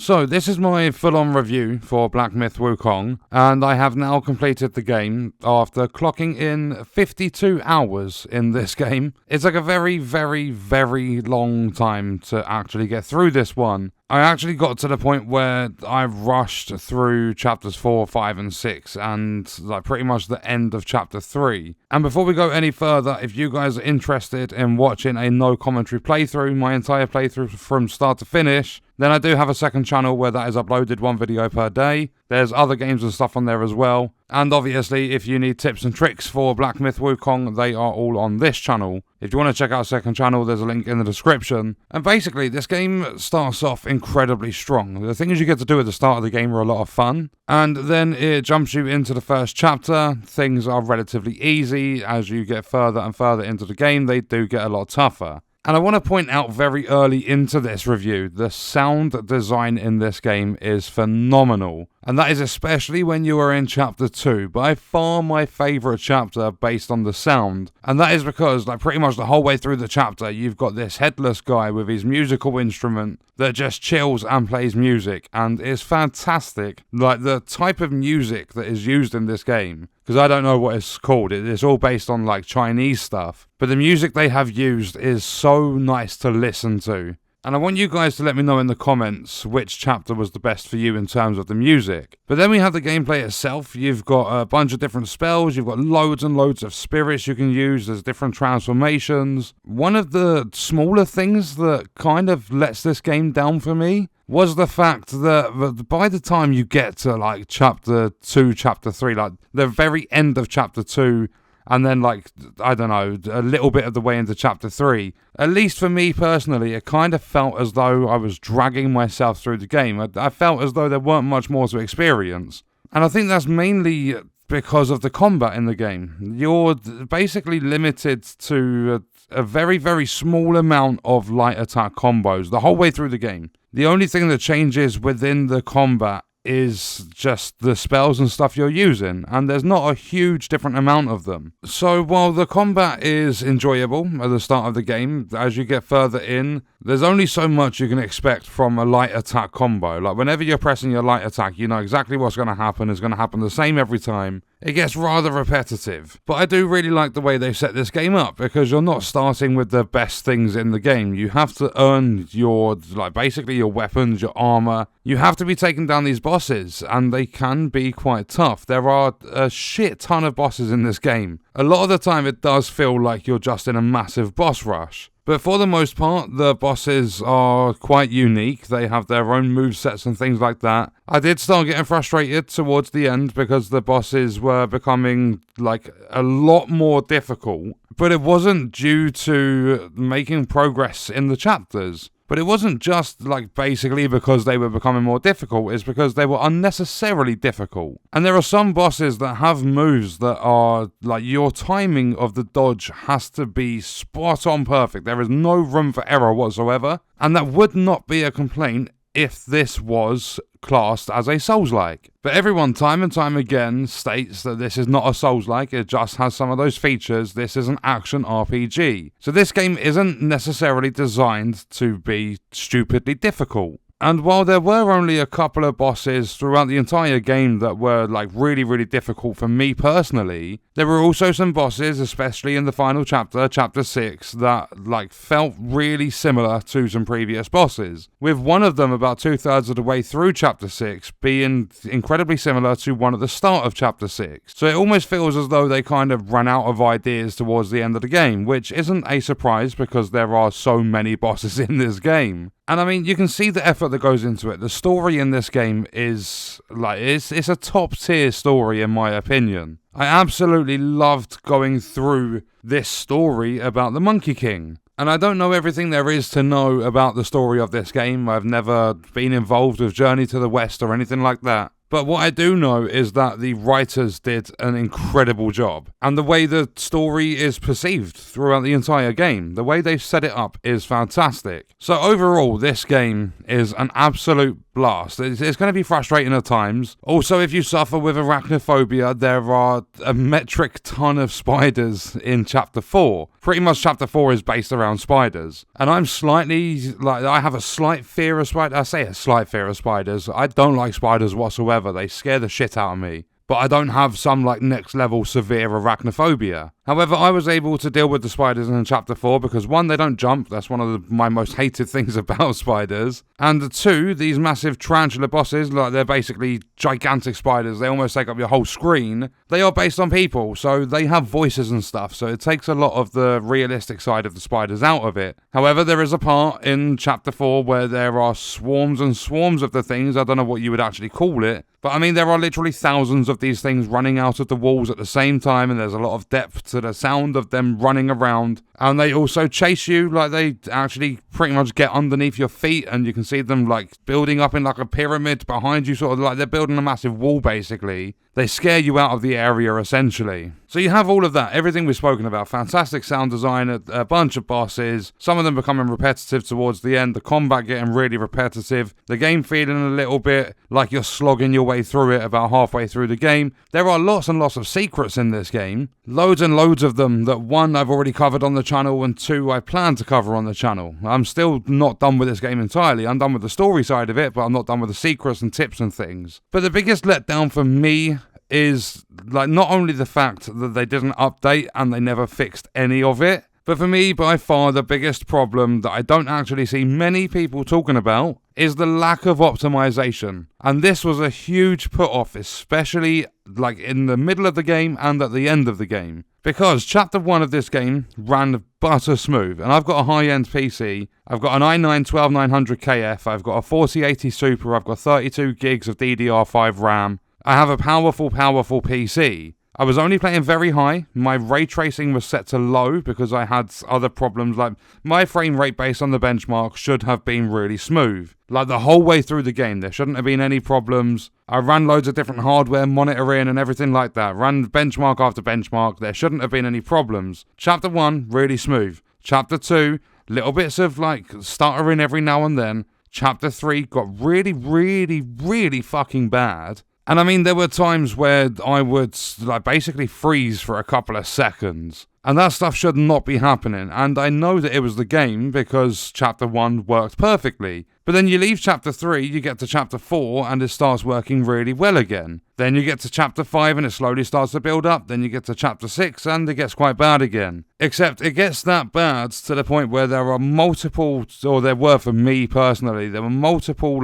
So this is my full-on review for Black Myth Wukong, and I have now completed the game after clocking in 52 hours in this game. It's like a very, very, very long time to actually get through this one. I actually got to the point where I rushed through chapters 4, 5, and 6, and like pretty much the end of chapter 3. And before we go any further, if you guys are interested in watching a no commentary playthrough, my entire playthrough from start to finish, then I do have a second channel where that is uploaded one video per day. There's other games and stuff on there as well. And obviously, if you need tips and tricks for Black Myth Wukong, they are all on this channel. If you want to check out a second channel, there's a link in the description. And basically, this game starts off incredibly strong. The things you get to do at the start of the game are a lot of fun. And then it jumps you into the first chapter. Things are relatively easy. As you get further and further into the game, they do get a lot tougher. And I want to point out very early into this review, the sound design in this game is phenomenal. And that is especially when you are in chapter 2, by far my favourite chapter based on the sound. And that is because, like, pretty much the whole way through the chapter, you've got this headless guy with his musical instrument that just chills and plays music, and is fantastic. Like, the type of music that is used in this game, because I don't know what it's called, it's all based on, like, Chinese stuff. But the music they have used is so nice to listen to. And I want you guys to let me know in the comments which chapter was the best for you in terms of the music. But then we have the gameplay itself. You've got a bunch of different spells. You've got loads and loads of spirits you can use. There's different transformations. One of the smaller things that kind of lets this game down for me was the fact that by the time you get to like chapter 2, chapter 3, like the very end of chapter 2, and then, like, I don't know, a little bit of the way into chapter 3. At least for me personally, it kind of felt as though I was dragging myself through the game. I felt as though there weren't much more to experience. And I think that's mainly because of the combat in the game. You're basically limited to a very, very small amount of light attack combos the whole way through the game. The only thing that changes within the combat is just the spells and stuff you're using, and there's not a huge different amount of them. So while the combat is enjoyable at the start of the game, as you get further in, there's only so much you can expect from a light attack combo. Like, whenever you're pressing your light attack, you know exactly what's going to happen. It's going to happen the same every time. It gets rather repetitive. But I do really like the way they set this game up, because you're not starting with the best things in the game. You have to earn your, like, basically your weapons, your armor. You have to be taking down these bosses, and they can be quite tough. There are a shit ton of bosses in this game. A lot of the time it does feel like you're just in a massive boss rush. But for the most part, the bosses are quite unique. They have their own movesets and things like that. I did start getting frustrated towards the end because the bosses were becoming, like, a lot more difficult. But it wasn't due to making progress in the chapters. But it wasn't just, like, basically because they were becoming more difficult, it's because they were unnecessarily difficult. And there are some bosses that have moves that are, like, your timing of the dodge has to be spot on perfect. There is no room for error whatsoever. And that would not be a complaint if this was classed as a Souls-like. But everyone time and time again states that this is not a Souls-like, it just has some of those features. This is an action RPG. So this game isn't necessarily designed to be stupidly difficult. And while there were only a couple of bosses throughout the entire game that were, like, really, really difficult for me personally, there were also some bosses, especially in the final chapter, chapter 6, that, like, felt really similar to some previous bosses. With one of them about 2/3 of the way through chapter 6 being incredibly similar to one at the start of chapter 6. So it almost feels as though they kind of ran out of ideas towards the end of the game, which isn't a surprise because there are so many bosses in this game. And I mean, you can see the effort that goes into it. The story in this game is, like, it's a top tier story in my opinion. I absolutely loved going through this story about the Monkey King. And I don't know everything there is to know about the story of this game. I've never been involved with Journey to the West or anything like that. But what I do know is that the writers did an incredible job. And the way the story is perceived throughout the entire game, the way they've set it up is fantastic. So overall, this game is an absolute blast. It's going to be frustrating at times. Also, if you suffer with arachnophobia, there are a metric ton of spiders in Chapter 4. Pretty much Chapter 4 is based around spiders. And I'm I have a slight fear of spiders. I say a slight fear of spiders. I don't like spiders whatsoever. They scare the shit out of me. But I don't have some next level severe arachnophobia. However, I was able to deal with the spiders in Chapter 4 because 1, they don't jump. That's one of my most hated things about spiders. And 2, these massive tarantula bosses, they're basically gigantic spiders. They almost take up your whole screen. They are based on people, so they have voices and stuff. So it takes a lot of the realistic side of the spiders out of it. However, there is a part in Chapter 4 where there are swarms and swarms of the things. I don't know what you would actually call it. But I mean, there are literally thousands of these things running out of the walls at the same time, and there's a lot of depth to the sound of them running around. And they also chase you, they actually pretty much get underneath your feet, and you can see them building up in a pyramid behind you, sort of they're building a massive wall basically. They scare you out of the area essentially. So you have all of that, everything we've spoken about. Fantastic sound design, a bunch of bosses, some of them becoming repetitive towards the end, the combat getting really repetitive, the game feeling a little bit like you're slogging your way through it about halfway through the game. There are lots and lots of secrets in this game, loads and loads of them that 1, I've already covered on the channel, and 2, I plan to cover on the channel. I'm still not done with this game entirely. I'm done with the story side of it, but I'm not done with the secrets and tips and things. But the biggest letdown for me is not only the fact that they didn't update and they never fixed any of it, but for me, by far, the biggest problem that I don't actually see many people talking about is the lack of optimization. And this was a huge put-off, especially in the middle of the game and at the end of the game. Because Chapter 1 of this game ran butter smooth, and I've got a high-end PC, I've got an i9-12900KF, I've got a 4080 Super, I've got 32 gigs of DDR5 RAM, I have a powerful PC. I was only playing very high. My ray tracing was set to low because I had other problems. My frame rate based on the benchmark should have been really smooth. The whole way through the game, there shouldn't have been any problems. I ran loads of different hardware monitoring and everything like that. Ran benchmark after benchmark. There shouldn't have been any problems. Chapter 1, really smooth. Chapter 2, little bits of stuttering every now and then. Chapter 3 got really, really, really fucking bad. And I mean, there were times where I would basically freeze for a couple of seconds. And that stuff should not be happening. And I know that it was the game because Chapter 1 worked perfectly. But then you leave Chapter 3, you get to Chapter 4, and it starts working really well again. Then you get to Chapter 5 and it slowly starts to build up. Then you get to Chapter 6 and it gets quite bad again. Except it gets that bad to the point where there are multiple, or there were for me personally, there were multiple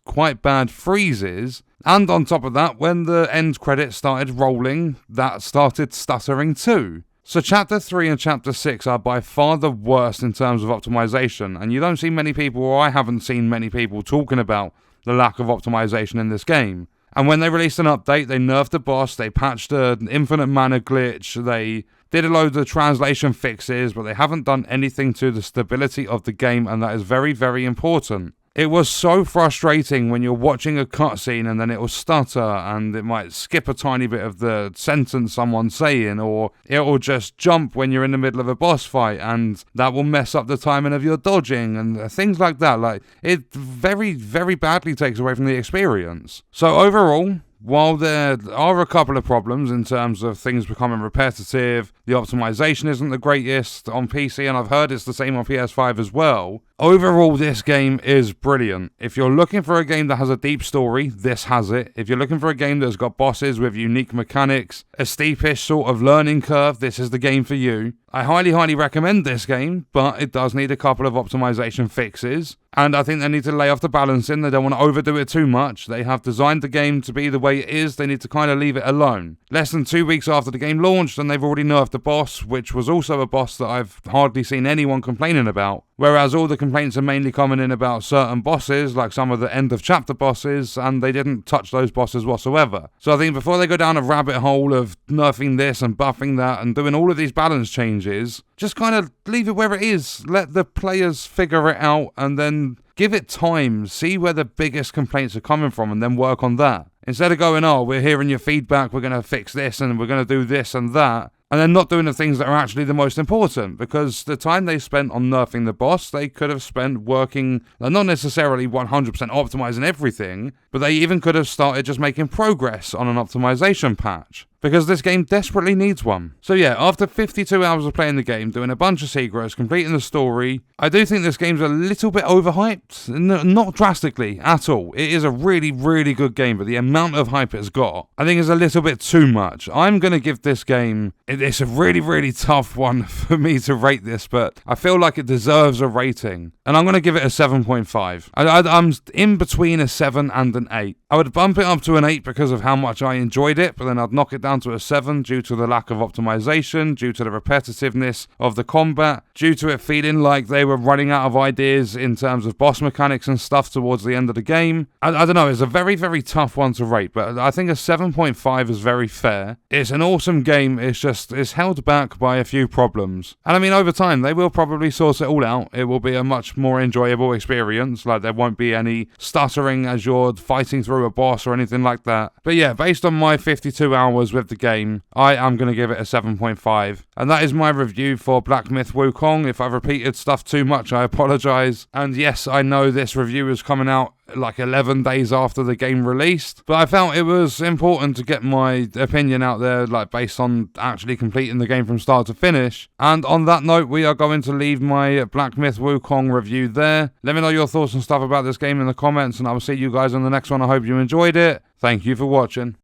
quite bad freezes. And on top of that, when the end credits started rolling, that started stuttering too. So Chapter 3 and Chapter 6 are by far the worst in terms of optimization, and you don't see many people, or I haven't seen many people talking about the lack of optimization in this game. And when they released an update, they nerfed the boss, they patched an infinite mana glitch, they did a load of translation fixes, but they haven't done anything to the stability of the game, and that is very, very important. It was so frustrating when you're watching a cutscene and then it will stutter and it might skip a tiny bit of the sentence someone's saying, or it will just jump when you're in the middle of a boss fight and that will mess up the timing of your dodging and things like that. It very, very badly takes away from the experience. So overall, while there are a couple of problems in terms of things becoming repetitive, the optimization isn't the greatest on PC, and I've heard it's the same on PS5 as well. Overall, this game is brilliant. If you're looking for a game that has a deep story, this has it. If you're looking for a game that's got bosses with unique mechanics, a steepish sort of learning curve, this is the game for you. I highly, highly recommend this game, but it does need a couple of optimization fixes. And I think they need to lay off the balancing. They don't want to overdo it too much. They have designed the game to be the way it is. They need to kind of leave it alone. Less than 2 weeks after the game launched, and they've already nerfed the boss, which was also a boss that I've hardly seen anyone complaining about. Whereas all the complaints are mainly coming in about certain bosses, like some of the end of chapter bosses, and they didn't touch those bosses whatsoever. So I think before they go down a rabbit hole of nerfing this and buffing that and doing all of these balance changes, just kind of leave it where it is. Let the players figure it out and then give it time. See where the biggest complaints are coming from and then work on that. Instead of going, oh, we're hearing your feedback, we're going to fix this and we're going to do this and that, and then not doing the things that are actually the most important, because the time they spent on nerfing the boss, they could have spent working, not necessarily 100% optimizing everything, but they even could have started just making progress on an optimization patch, because this game desperately needs one. So yeah, after 52 hours of playing the game, doing a bunch of secrets, completing the story, I do think this game's a little bit overhyped. Not drastically at all. It is a really, really good game, but the amount of hype it's got, I think is a little bit too much. I'm going to give this game, it's a really, really tough one for me to rate this, but I feel like it deserves a rating, and I'm going to give it a 7.5. I'm in between a 7 and an 8. I would bump it up to an 8 because of how much I enjoyed it, but then I'd knock it down to a 7 due to the lack of optimization, due to the repetitiveness of the combat, due to it feeling like they were running out of ideas in terms of boss mechanics and stuff towards the end of the game. I don't know, it's a very, very tough one to rate, but I think a 7.5 is very fair. It's an awesome game, it's held back by a few problems. And I mean, over time, they will probably sort it all out. It will be a much more enjoyable experience, like there won't be any stuttering as you're fighting through a boss or anything like that. But yeah, based on my 52 hours with the game, I am going to give it a 7.5. And that is my review for Black Myth Wukong. If I've repeated stuff too much, I apologize. And yes, I know this review is coming out like 11 days after the game released, but I felt it was important to get my opinion out there, like based on actually completing the game from start to finish. And on that note, we are going to leave my Black Myth Wukong review there. Let me know your thoughts and stuff about this game in the comments, and I will see you guys on the next one. I hope you enjoyed it. Thank you for watching.